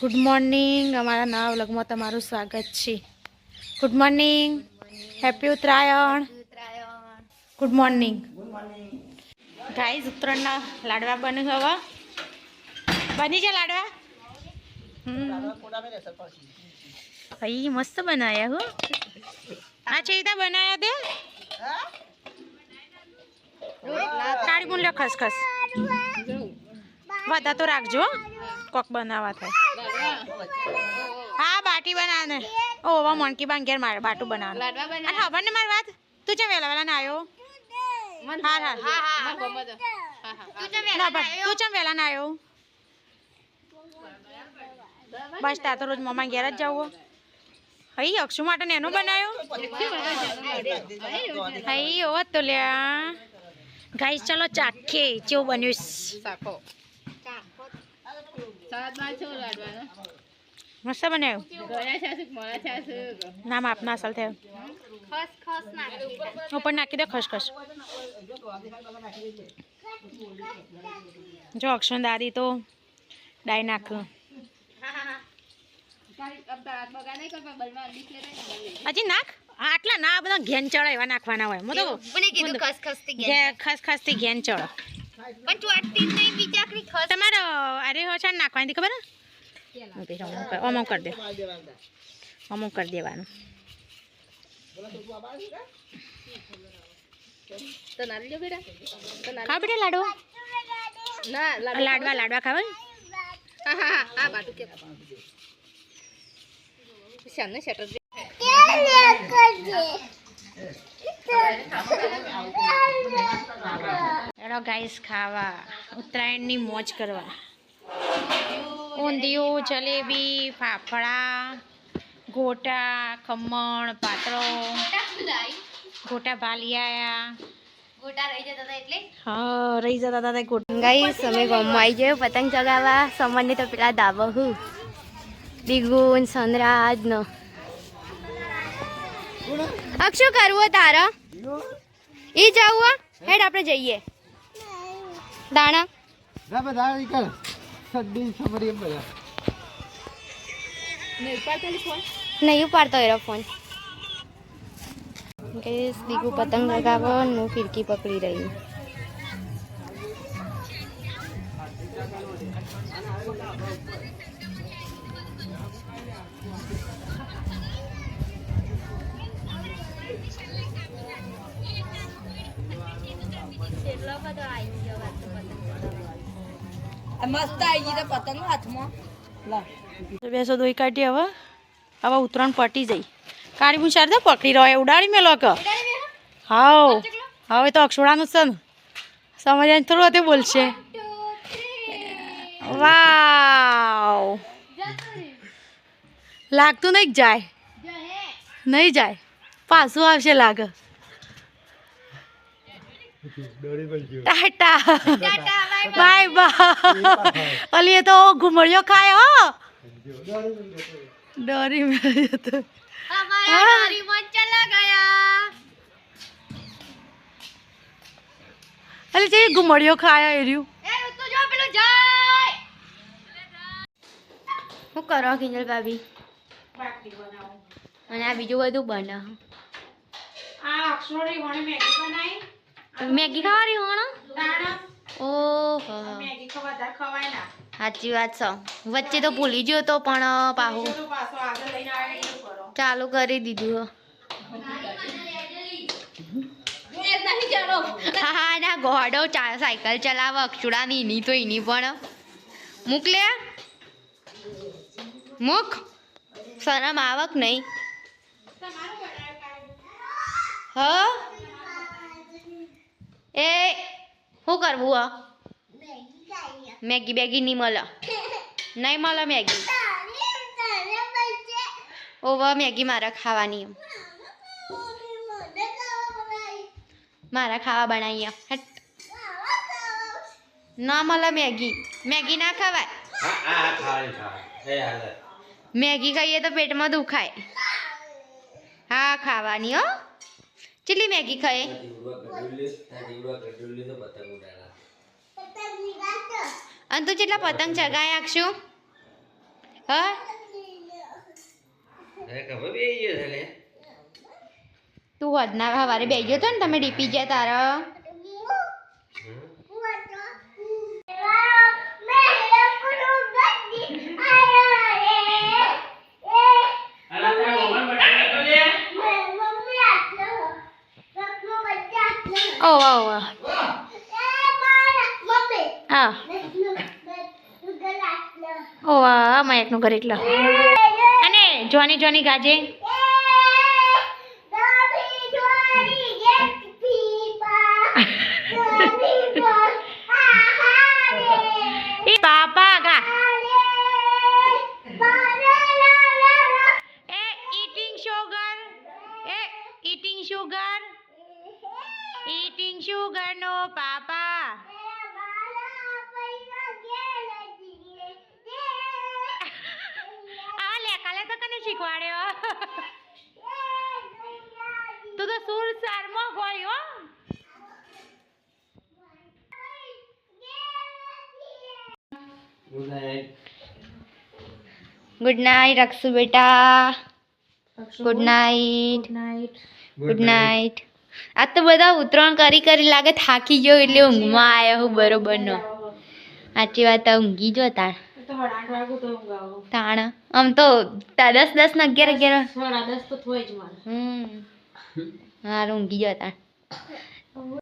Good morning, અમારા નવા વ્લોગમાં તમારું સ્વાગત છે. Good morning, happy Uttarayan. Good morning guys. ઉત્તરાયણના લાડવા બને હવે. બની છે લાડવા. ભાઈ મસ્ત બનાયા હો. આ છે ઇતા બનાયા તે કાળી ગુણ લે ખસખસ વધા તો રાખજો કોક બનાવવા થાય. હા બાટી બનાવને. ઓ વા મોણકી બાંગેર મારે બાટું બનાવવાનું. અને ખબર ને મારી વાત, તું ચા વેલા વેલા ના આવ્યો? હા હા તું ચા વેલા ના આવ્યો? બસ તા તો રોજ મમ્મા ઘેર જ જવું. હઈ અક્ષુ માટે ને એનો બનાવ્યો. હઈ ઓ તો લ્યા ગાઈસ ચલો ચાખે કેવું બન્યું. મસ્ત બનાવ્યું. નામ આપના અસલ થયો ઉપર નાખી દે ખસખસ. જો અક્ષુ દાદી તો ડાઈ નાખ. હજી નાખ. આટલા ના બધા ઘેન ચડે એવા નાખવાના હોય. હું તો ખસ થી ઘેન ચડો. તમારે અરે હો છે નાખવાની ખબર? અમુક કરી દે, અમુક કરી દેવાનું. ખાવ બેટા લાડવા. લાડવા લાડવા ખાવા. એડો ગાઈસ ખાવા ઉત્તરાયણની મોજ કરવા. ઊંધિયું, જલેબી, ફાફડા, ગોટા, ખમણ, પાતળો, ગોટા ભાલિયા. હા રહી જતા હતા ગોટા. ગાઈસ અમે ગામમાં આવી ગયો પતંગ ચગાવવા. સામાન્ય તો પેલા દાબા હું દિગુન સનરાજ નો. અક્ષુ કરવો તારા ઈ જવું હેડ આપણે જઈએ દાણા. નહીં ઉપાડતો એનો ફોન. દીકુ પતંગ લગાવો હું ફિરકી પકડી રહી. મસ્ત આવી ગઈ પતંગ હાથમાં. બેસો દોઈ કાઢી. હવે હવે ઉત્તરાયણ પટી જઈ. કાળી મુચાર તો પકડી રહ્યો ઉડાડી મેલો કે. હાવ હવે તો અક્ષોડાનું છે ને સમજાય થોડું તે બોલશે. વાવ લાગતું નહીં જાય, નહીં જાય પાછું આવશે લાગે. Tata bye bye. અલી એ તો ઘુમડિયો ખાય હો. ડરી મેં તો અલી જે ઘુમડિયો ખાય એર્યું. શું કરો કિંજલ ભાભી? અને આ બીજું બધું બને. મેગી ખાવાની હોણો. ઓહો સાચી વાત છે. વચ્ચે તો ભૂલી ગયો તો પણ પાહુ ચાલુ કરી દીધું. હા ના ગોડો સાયકલ ચલાવે અક્ષુડાની એની તો એની પણ મૂકલે મૂક. શરમ આવક નહીં. હ એ શું કરવું? મેગી બેગી નહીં મળે. નહીં મળે મેગી. ઓવા મેગી મારે ખાવાની. મારા ખાવા બનાવીએ. હટ ના મળે મેગી. મેગી ના ખવાય. મેગી ખાઈએ તો પેટમાં દુખાય. હા ખાવાની હો. કેટલી મેગી ખાય? અને તું કેટલા પતંગ ચગાય આખશું? હા તું વધના સવારે બેસી ગયો તો ને તમે ડીપી ગયા તારા ઓ વાહ વાહ હા ઓ વાહ મયકનું ઘર એટલે અને જોની જોની ગાજે એ પાપા ગા એ eating sugar એ eating sugar no પાપા આ લે કાલે તો કને શીખવાડ્યો તું તો સુર સારમાં ગયો ગુડ નાઇટ રક્ષુ બેટા ગુડ નાઇટ ગુડ નાઇટ આ તો બધા ઉતરણ કરી લાગે થાકી ગયો એટલે ઊંઘમાં આવ્યો હું બરોબર નો સાચી વાત ઊંઘી જો તાણ તાણ આમ તો 10 ને 11 10 તો થોય જ મારે હારું ઊંઘી જો તાણ